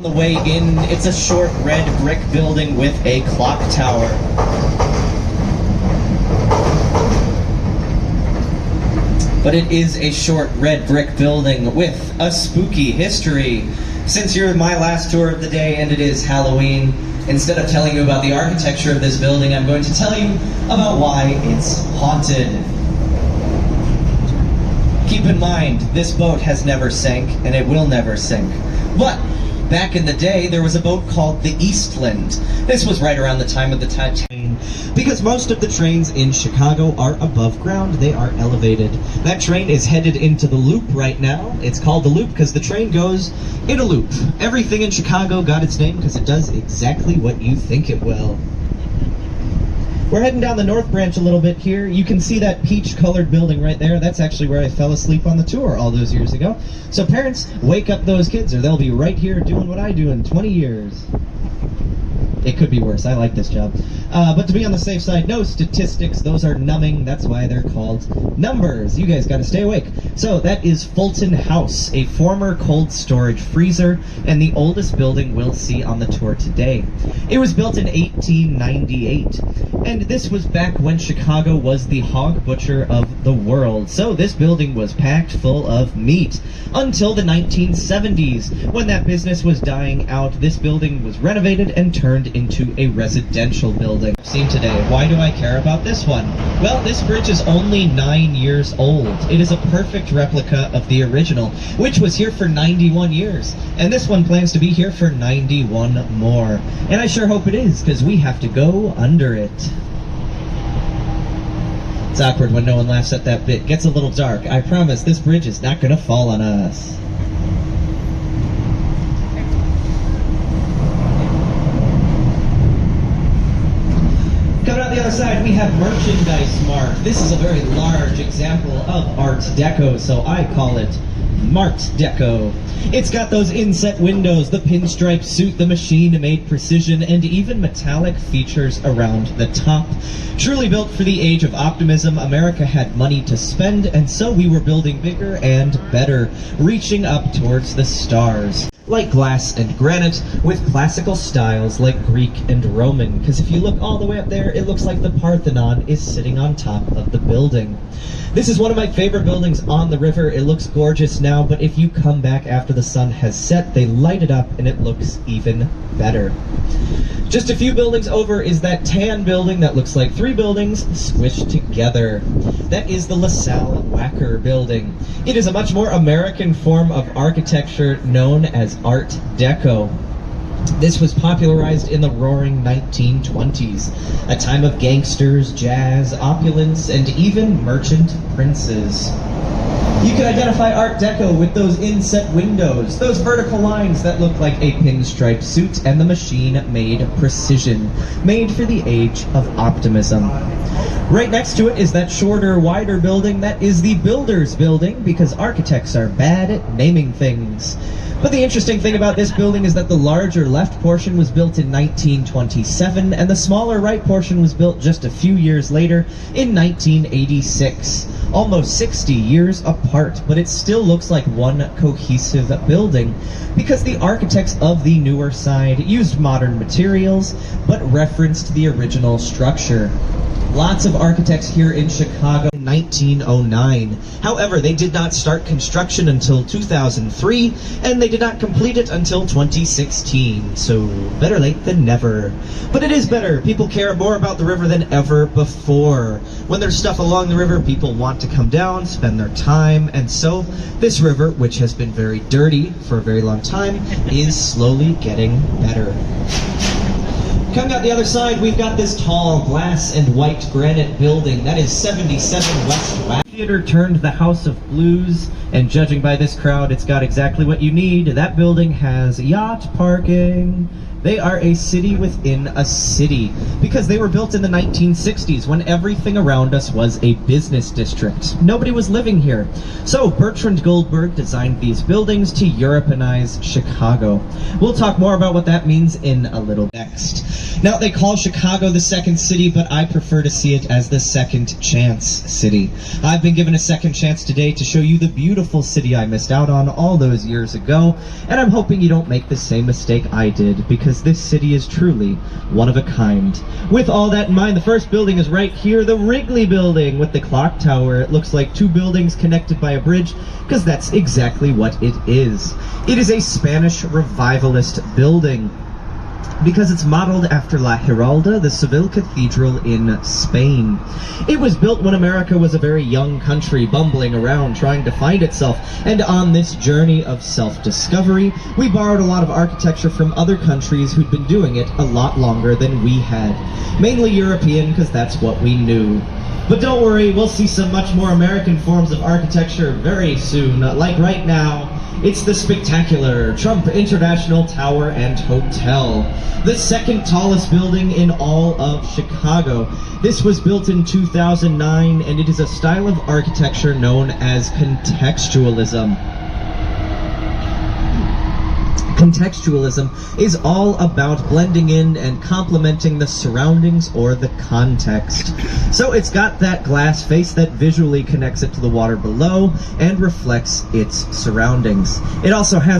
The way in, it's a short red brick building with a clock tower. But it is a short red brick building with a spooky history. Since you're my last tour of the day and it is Halloween, instead of telling you about the architecture of this building, I'm going to tell you about why it's haunted. Keep in mind, this boat has never sank, and it will never sink. But back in the day, there was a boat called the Eastland. This was right around the time of the Titanic. Because most of the trains in Chicago are above ground, they are elevated. That train is headed into the Loop right now. It's called the Loop because the train goes in a loop. Everything in Chicago got its name because it does exactly what you think it will. We're heading down the North Branch a little bit here. You can see that peach-colored building right there. That's actually where I fell asleep on the tour all those years ago. So parents, wake up those kids or they'll be right here doing what I do in 20 years. It could be worse. I like this job. But to be on the safe side, no statistics. Those are numbing. That's why they're called numbers. You guys got to stay awake. So that is Fulton House, a former cold storage freezer and the oldest building we'll see on the tour today. It was built in 1898. And this was back when Chicago was the hog butcher of the world. So this building was packed full of meat until the 1970s. When that business was dying out, this building was renovated and turned into a residential building. Seen today. Why do I care about this one? Well, this bridge is only 9 years old. It is a perfect replica of the original, which was here for 91 years. And this one plans to be here for 91 more. And I sure hope it is, because we have to go under it. It's awkward when no one laughs at that bit. Gets a little dark. I promise this bridge is not going to fall on us. Coming out the other side, we have Merchandise Mart. This is a very large example of Art Deco, so I call it Mart Deco. It's got those inset windows, the pinstripe suit, the machine-made precision, and even metallic features around the top. Truly built for the age of optimism, America had money to spend, and so we were building bigger and better, reaching up towards the stars. Like glass and granite, with classical styles like Greek and Roman, because if you look all the way up there, it looks like the Parthenon is sitting on top of the building. This is one of my favorite buildings on the river. It looks gorgeous now, but if you come back after the sun has set, they light it up and it looks even better. Just a few buildings over is that tan building that looks like 3 buildings squished together. That is the LaSalle Wacker building. It is a much more American form of architecture known as Art Deco. This was popularized in the roaring 1920s, a time of gangsters, jazz, opulence, and even merchant princes. You can identify Art Deco with those inset windows, those vertical lines that look like a pinstripe suit, and the machine-made precision, made for the age of optimism. Right next to it is that shorter, wider building that is the Builders Building, because architects are bad at naming things. But the interesting thing about this building is that the larger left portion was built in 1927, and the smaller right portion was built just a few years later in 1986. Almost 60 years apart, but it still looks like one cohesive building because the architects of the newer side used modern materials but referenced the original structure. Lots of architects here in Chicago in 1909. However, they did not start construction until 2003, and they did not complete it until 2016. So, better late than never. But it is better. People care more about the river than ever before. When there's stuff along the river, people want to come down, spend their time, and so this river, which has been very dirty for a very long time, is slowly getting better. Coming out the other side, we've got this tall glass and white granite building. That is 77 West Wacker. Theater turned the House of Blues, and judging by this crowd, it's got exactly what you need. That building has yacht parking. They are a city within a city because they were built in the 1960s when everything around us was a business district. Nobody was living here. So Bertrand Goldberg designed these buildings to Europeanize Chicago. We'll talk more about what that means in a little next. Now, they call Chicago the second city, but I prefer to see it as the second chance city. I've been been given a second chance today to show you the beautiful city I missed out on all those years ago, and I'm hoping you don't make the same mistake I did, because this city is truly one of a kind. With all that in mind, the first building is right here, the Wrigley Building, with the clock tower. It looks like two buildings connected by a bridge, because that's exactly what it is. It is a Spanish revivalist building, because it's modeled after La Giralda, the Seville Cathedral in Spain. It was built when America was a very young country, bumbling around, trying to find itself, and on this journey of self-discovery, we borrowed a lot of architecture from other countries who'd been doing it a lot longer than we had. Mainly European, because that's what we knew. But don't worry, we'll see some much more American forms of architecture very soon, like right now. It's the spectacular Trump International Tower and Hotel, the second tallest building in all of Chicago. This was built in 2009, and it is a style of architecture known as contextualism. Contextualism is all about blending in and complementing the surroundings or the context. So it's got that glass face that visually connects it to the water below and reflects its surroundings. It also has